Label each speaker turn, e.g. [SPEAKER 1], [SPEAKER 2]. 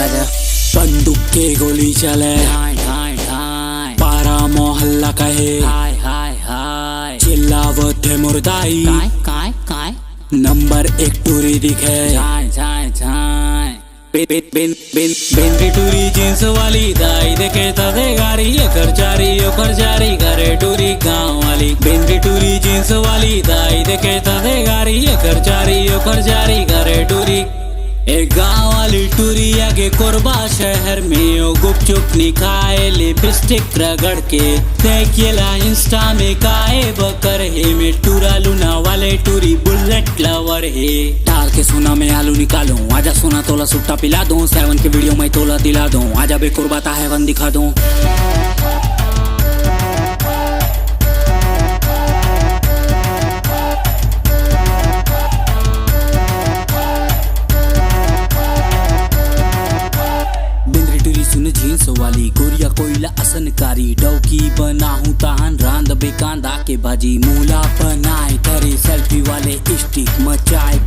[SPEAKER 1] आजा।
[SPEAKER 2] बंदूक के गोली चले,
[SPEAKER 1] हाय हाय हाय
[SPEAKER 2] पारा मोहल्ला कहे,
[SPEAKER 1] हाय हाय हाय
[SPEAKER 2] चिल्लावत है मुर्दाई,
[SPEAKER 1] काय काय काय
[SPEAKER 2] नंबर 1 टूरी दिखे,
[SPEAKER 1] झाय झाय झाय
[SPEAKER 2] बेंद्री टूरी जींस वाली दाई देखे तदे गारी एकर जारी करे टूरी गाँव वाली। बेंद्री टूरी जींस वाली दाई देखे तदे गारी एकर जारी करे टूरी। एक गाँव वाली टूरी आगे कोरबा शहर में ओ गुपचुप निकाय लिपस्टिक रगड़ के देखिएला इंस्टा में काए बकर है में टूरा लूना वाले टूरी बुलेट लवर है। डाल के सोना में आलू निकालूं, आजा सोना तोला सुट्टा पिला दूं, 7 की वीडियो में तोला दिला दूं, आजा बेकुरबाता है वन दिखा दूं। सुन जींस वाली गोरिया कोयला असनकारी डौकी बनाहूं ताहन रांद बेकांदा के भाजी मूला बनाए करे सेल्फी वाले स्टिक मचाए